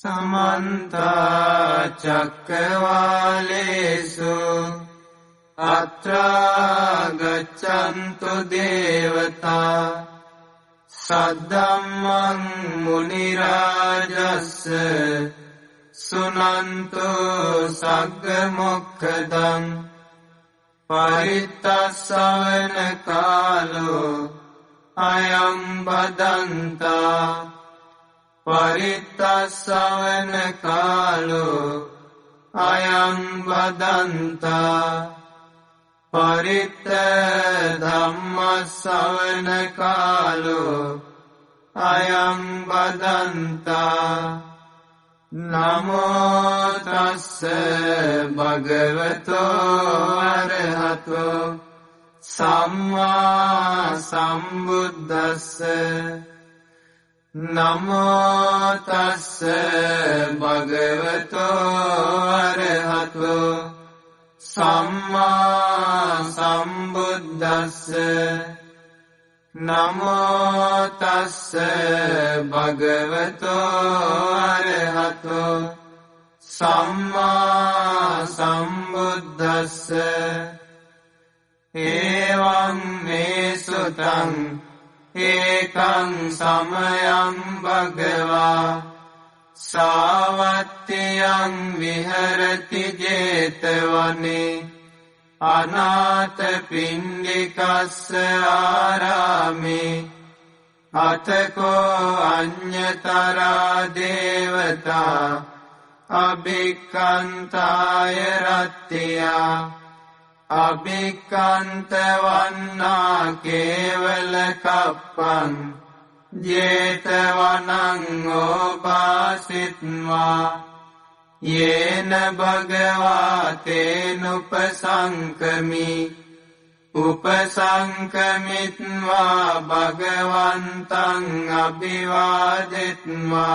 समन्ता चक्रवालेषु अत्रा गच्छन्तु देवता सद्धम्मं मुनिराजस्य सुनन्तु सग्गमुक्खदम् परित्तस्सवन कालो अयं बदन्ता परित्तस्सवन कालो अयं बदन्ता परित्त धम्मस्सवन कालो अयं बदन्ता नमो तस्से भगवतो अरहतो सम्मा सम्बुद्धस्से नमो तस्से भगवतो अरहतो सम्मा सम्बुद्धस्से नमो तस्से भगवतो अरहतो सम्मा सम्बुद्धस्से एवं मे सुतं एकं समयं भगवा सावत्यं विहरति जेतवने अनाथपिण्डिकस्य आरामे अतको अन्यतरा देवता अभिक्खन्ताय रत्या अभिक्खन्तवन्ना केवलकप्पं जेतवनं उपासित्वा येन भगवा तेनुपसङ्कमि उपसङ्कमित्वा भगवन्तं अभिवादित्वा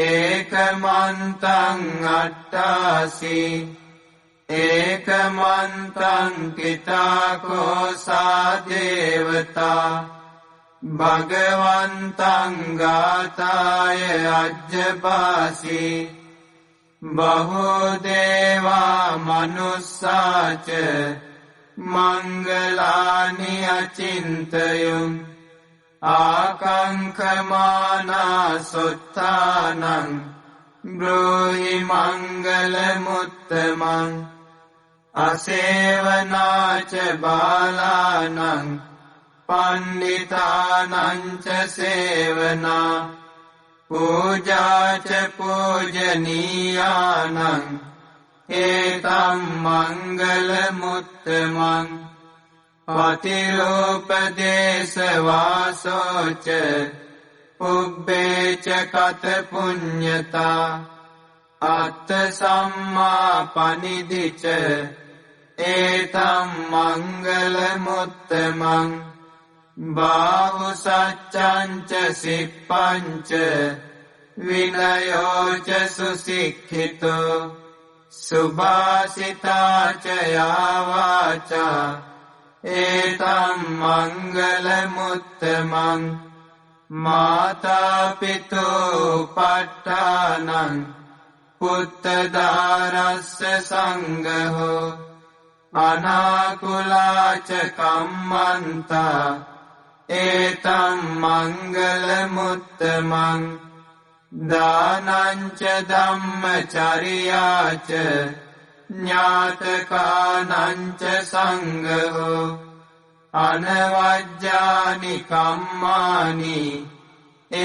एकमन्तं अट्टासि एकमन्तं किताकोसा देवता भगवन्तं गाताय अज्जपासि बहुदेवा मनुष्या च मङ्गलानि अचिन्तयन् आकाङ्क्षमाना सुत्थानं ब्रूहि मङ्गलमुत्तमम् असेवना च बालानां पण्डितानां च सेवना पूजा च पूजनीयानां एतं मङ्गलमुत्तमम् पतिरूपदेशवासो च पुब्बे च कतपुण्यता अत्तसम्मापनिधि च एतं मङ्गलमुत्तमम् बाहुसच्चं च सिप्पं च विनयो च सुशिक्षितो सुभाषिता च या वाचा एतं मङ्गलमुत्तमम् माता पितु पट्टानं पुत्रदारस्य सङ्गहो अनाकुला च कम्मन्ता एतं मङ्गलमुत्तमम् दानं च धम्मचर्या च ज्ञातकानां च सङ्गहो अनवज्यानि कम्मानि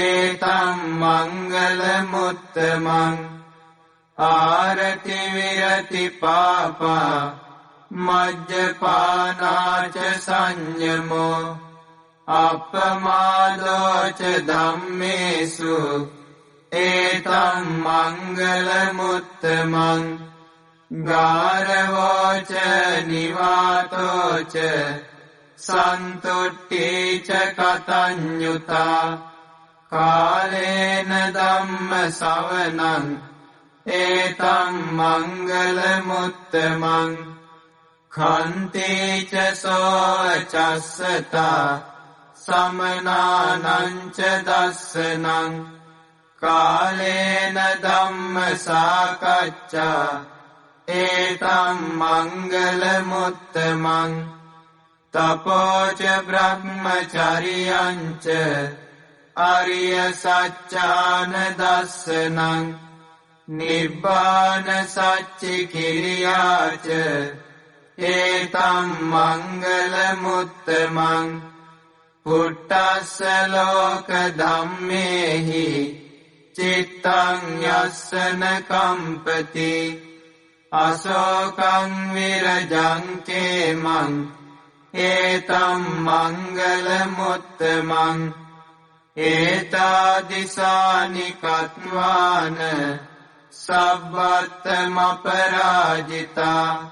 एतं मङ्गलमुत्तमम् आरतिविरति पापा मज्जपाना च संयमो अपमादो च धम्मेषु एतं मङ्गलमुत्तमम् गारवो च निवातो च सन्तुष्टि च कथञ्युता कालेन धम्मश्रवणम् एतं मङ्गलमुत्तमम् खन्ति च शौचस्यता समनानां च दर्शनं කාලේන ධම්ම සාකච්ඡා ඒතම් මංගල මුත්තමං තපෝච බ්‍රහ්මචරියංච ආර්ය සත්‍යාන දස්සනං නිබ්බාන සච්චි කිරියාච ඒතම් මංගල මුත්තමං පුට්ටස්ස ලෝක ධම්මේහි චිත්තං යස්සන කම්පති අශෝකං විරජං කේමං ඒතම් මංගල මුත්තමං ඒතාදිසානි කତ୍වාන සබ්බත්තම පරාජිතා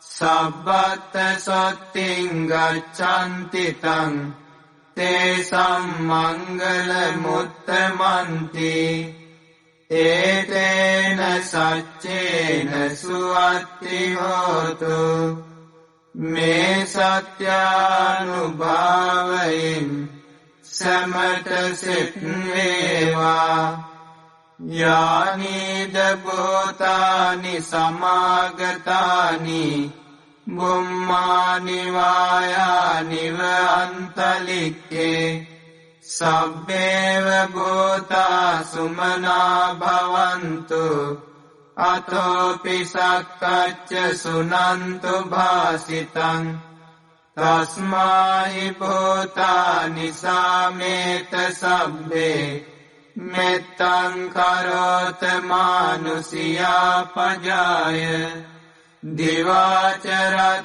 සබ්බත්ත සොත්තිං ගච්ඡන්ති තං තේසම් මංගල මුත්තමන්ති ඒතේන සච්චේන සුවත්ති හෝතු මේ සත්‍යානුභාවයෙන් සමට සිත් වේවා යානිද භූතානි සමාගතානි බුම්මානි වායානිව අන්තලික්කේ සබ්බේව භූතා සුමනා භවන්තු අතෝපි සක්කච්ච සුනන්තු භාසිතං තස්මාහි භූතානි සාමේත සබ්බේ මෙත්තං කරෝත මානුසියා පජාය දිවාචරත්තෝච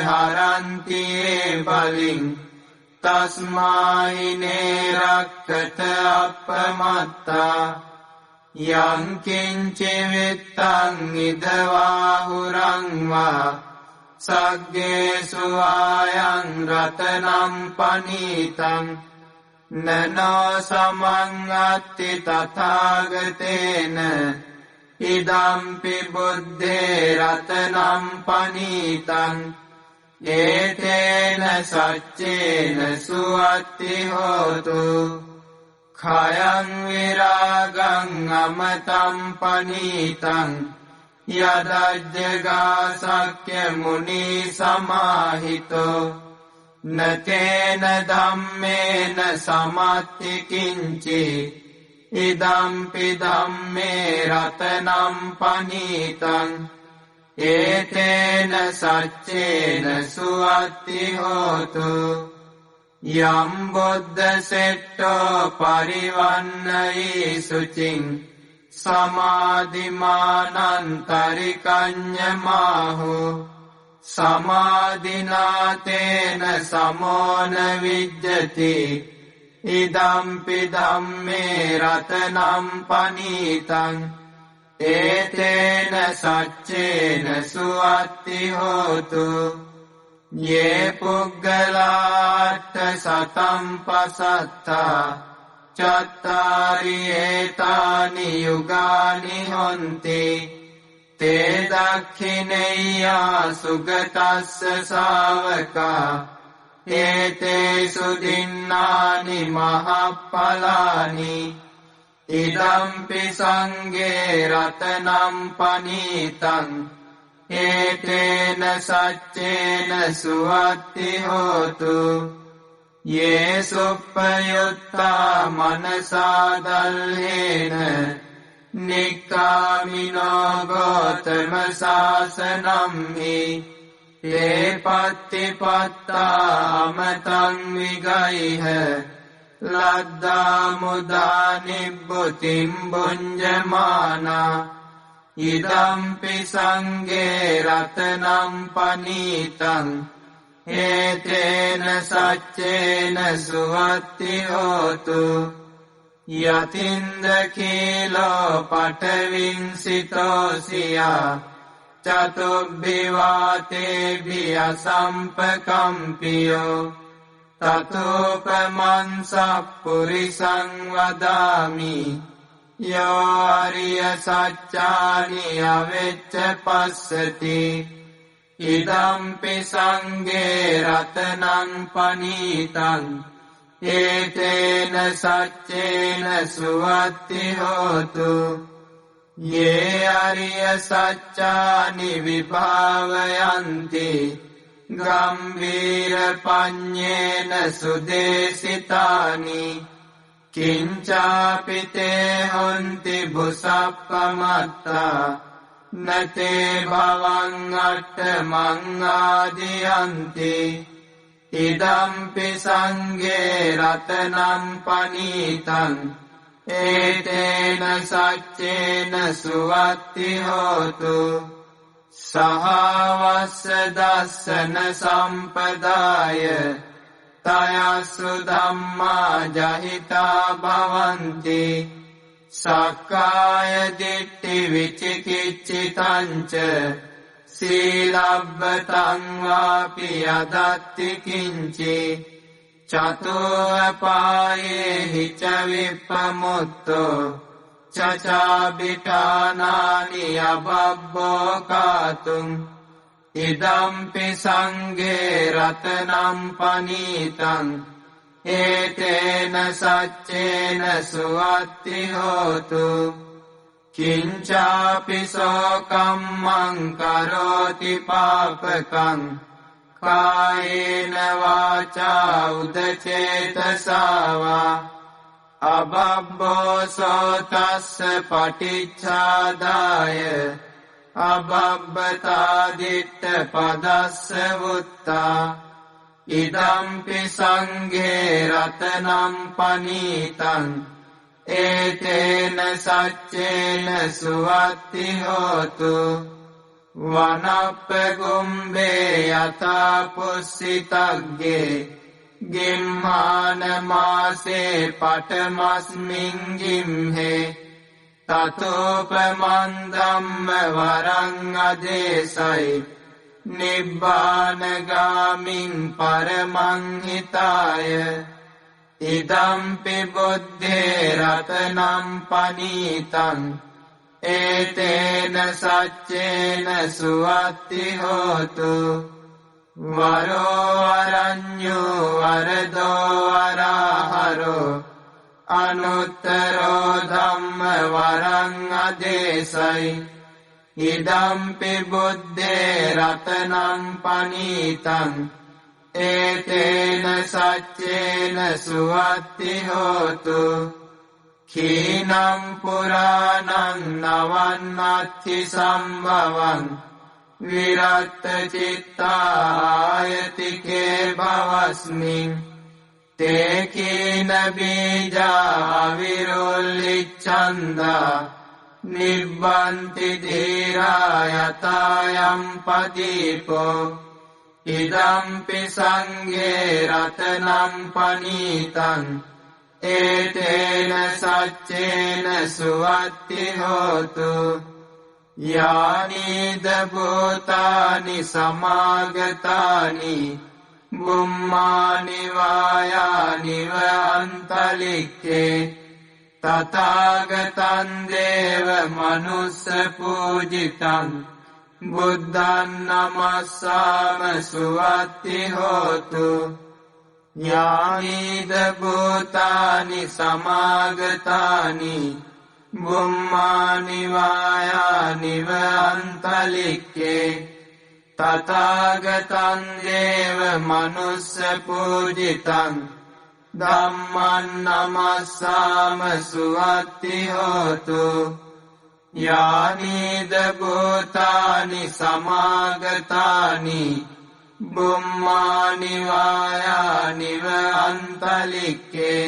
හරන්තියේ බලින් තස්මායිනේ රක්කත අපමත්තා යංකින්චි විත්තං ඉදවාහුරංවා සග්ගේසු ආයං රතනම් පනීතං නනෝ සමංගත්ති තථාගතේන ඉදම්පි බුද්ධේ රතනම් පනීතං ඒතේන සච්චේන සුවත්ති හෝතු khයං විරාගං අමතං පනීතං යදජ්ජගා සක්්‍ය මුනි සමාහිතෝ නතේන ධම්මේන සමත්ති කිංචි ඉදම්පි ධම්මේ රතනම් පනීතං ඒතේන සච්චේන සුවත්ති හෝතු යම් බුද්ධ සෙට්ටෝ පරිවන්නයි සුචින් සමාධිමානන්තරිකඤ්ඤමාහු සමාධිනාතේන සමෝන විජ්ජති ඉදම්පි ධම්මේ රතනම් පනීතං ඒතේන සච්චේන සුවත්ති හෝතු යේ පුග්ගලාට්ඨ සතම් පසත්තා චත්තාරි ඒතානි යුගානි හොන්ති තේ දක්ඛිනේයා සුගතස්ස ශාවකා ඒතේසු දින්නානි මහප්පලානි ඉදම්පි සංඝේ රතනම් පනීතං ඒතේන සච්චේන සුවත්ති හෝතු යේ සුප්පයුත්තා මනසා දල්හේන නික්ඛාමිනෝ ගෝතම සාසනම්හි තේ පත්තිපත්තා අමතං විගයිහ ලද්දා මුදා නිබ්බුතිම් බුඤ්ජමානා ඉදම්පි සංඝේ රතනම් පනීතං ඒතේන සච්චේන සුවත්ති හෝතු යතින්ද කීලෝ පඨවින්සිතෝසියා චතුබ්බිවාතේභි අසම්පකම්පියෝ තතෝපමං සප්පුරිසං වදාමි යෝ අරිය සත්‍යානි අවෙච්ච පස්සති ඉදම්පි සංඝේ රතනං පනීතං ඒතේන සච්චේන සුවත්ති හෝතු යේ අරිය සච්චානි විභාවයන්ති ගම්බීර පඤ්ඤේන සුදේසිතානි කිංචාපිතේ හොන්ති බුසප්පමත්තා නතේ භවං අට්ඨමං ආදියන්ති ඉදම්පි සංඝේ රතනං පනීතං ඒතේන සච්චේන සුවත්ති හෝතු සහවස්ස දස්සන සම්පදාය තයසු ධම්මා ජහිතා භවන්ති සක්කාය දිට්ඨි විචිකිච්ඡිතංච සීලබ්බතං වාපි යදත්ති කිංචි චතුප්පායේහි ච විප්පමුත්තෝ චචාබිඨානානි අබබ්බෝ කාතුං ඉදම්පි සංඝේ රතනං පනීතං ඒතේන සච්චේන සුවත්ති හෝතු කිංචාපි සෝකම්මං කරෝති පාපකං කායේන වාචා උදචේතසාවා අබබ්බෝ සෝතස්ස පටිච්චාදාය අබබ්බතා දිට්ඨ පදස්ස වුත්තා ඉදම්පි සංඝේ රතනං පනීතං ඒතේන සච්චේන සුවත්ති හෝතු වනප්පගුම්බේ යතා පුස්සිතග්ගේ ගිම්මාන මාසේ පඨමස්මින් ගිම්හේ තතෝපමන් ධම්ම වරං අදේසයි නිබ්බානගාමින් පරමං හිතාය ඉදම්පි බුද්ධේ රතනං පනීතං ඒතේන සච්චේන සුවත්ති හෝතු වරෝ අරඤ්ඤෝ වරදෝ වරහරෝ අනුත්තරෝ ධම්ම වරං අදේසයි ඉදම්පි බුද්ධේ රතනං පනීතං ඒතේන සච්චේන සුවත්ති හෝතු කීනම් පුරාණං නවන්නත්ති සම්භවං විරත් චිත්තායතිකේ භවස්මින් තේ කීන බීජා විරොල්ලිච්ඡන්දා නිබ්බන්ති ධීරා යතායම් පදීපෝ ඉදම්පි සංඝේ රතනං පනීතං ඒතේන සච්චේන සුවත්ති හෝතු යානිද භූතානි සමාගතානි බුම්මානි වායානි වන්තලික්කේ තථාගතං දේව මනුස්ස පූජිතං බුද්ධං නමස්සාම සුවත්ති හෝතු යානිද භූතානි සමාගතානි බුම්මානි වායානි වන්තලික්කේ තථාගතං දේව මනුස්ස පූජිතං ධම්මං නමස්සාම සුවත්ති හෝතු යානිද භූතානි සමාගතානි බුම්මානි වායානි වන්තලික්කේ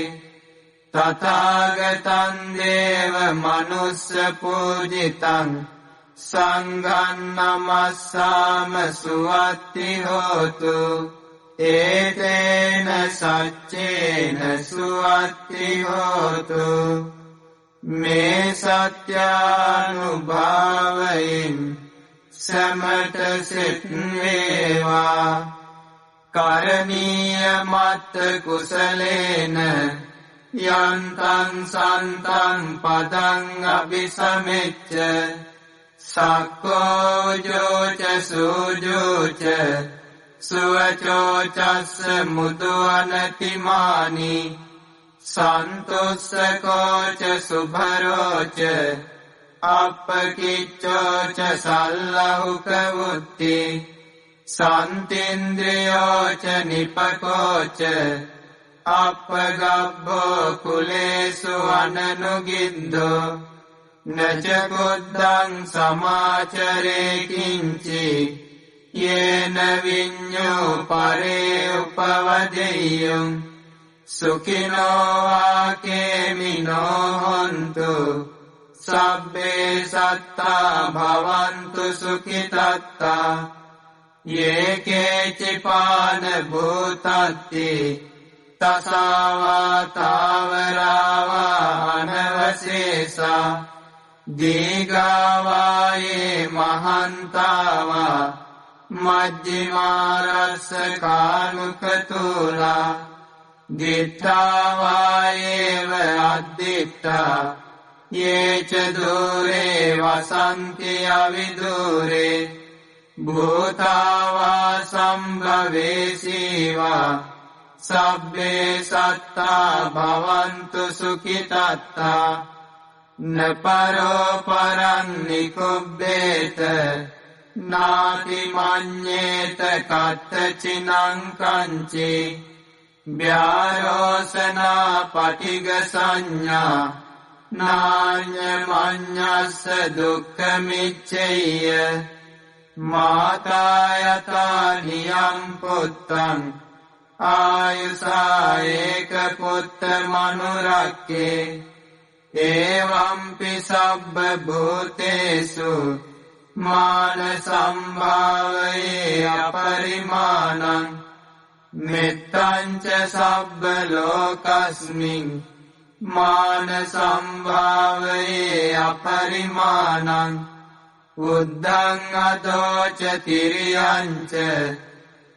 තථාගතං දේව මනුස්ස පූජිතං සංඝං නමස්සාම සුවත්ති හෝතු ඒතේන සච්චේන සුවත්ති හෝතු මේ සත්‍යානුභාවයෙන් සමට සිත් වේවා කරණීය මත්ත කුසලේන යන්තං සන්තං පදං අபிසමෙච්ච සක්කෝ ජෝච සූජෝච සුවචෝචස්ස මුදුවනතිමානි සන්තුස්සකෝච සුභරෝච අප්පකිච්චෝච සල්ලහුකවුත්ති සන්තින්ද්‍රියෝච නිපකෝච අප්පගබ්බෝ කුලේසු අනනුගින්දෝ නචකුද්දං සමාචරේ කිංචි යේන විඤ්ඤෝ පරේ උපවදෙය්‍යං සුඛිනෝ වාකේමිනෝ හොන්තු සබ්බේ සත්තා භවන්තු සුඛිතත්තා යේකේචිපාන භූතත්ති තසාවා තාවරාවා අනවශේෂා දීගාවායේ මහන්තාවා මජ්ජිමාරස්ස කානුකතුලා දිට්ඨාවායේව අද්දිට්ඨා යේච දුරේ වසන්ති අවිදුරේ භූතාවා සම්භවේසීවා සබ්බේ සත්තා භවන්තු සුඛිතත්තා නපරෝ පරං නිකුබ්බේත නාති මඤ්ඤේත කත්තචිනං කංචි ව්‍යාරෝසනා පටිග සංඥා නාඤ්ඤ මඤ්ඤස්ස දුක්ඛමිච්ඡේය මාතා යතා නියං පුත්තං ආයුසා ඒක පුත්ත මනුරක්කේ එවම්පි සබ්බ භූතේසු මාන සම්භාවයේ අපරිමාණං මෙත්තං ච සබ්බ ලෝකස්මින් මාන සම්භාවයේ අපරිමාණං උද්ධං අදෝච තිරියං ච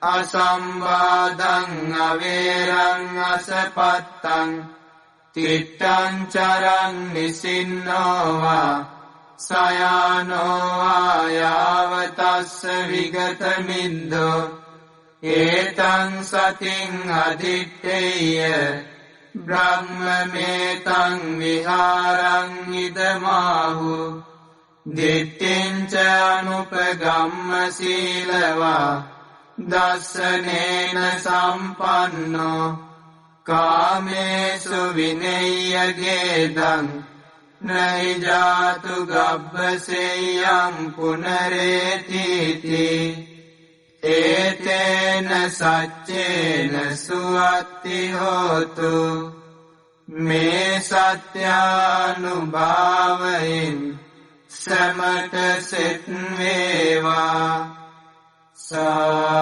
අසම්බාධං අවේරං අසපත්තං තිට්ඨං චරං නිසින්නෝවා සයානෝවා යාවතස්ස විගත මිද්දෝ ඒතං සතින් අදිත්තේය බ්‍රහ්මමේතං විහාරං ඉදමාහු දිට්ඨිං ච අනුපගම්ම සීලවා දස්සනේන සම්පන්නෝ කාමේසු විනෙය්‍යගේදං නහි ජාතු ගබ්බසෙය්‍යං පුනරේතිති ඒතේන සච්චේන සුවත්ති හෝතු මේ සත්‍යානුභාවයෙන් සමට සෙත් වේවා සා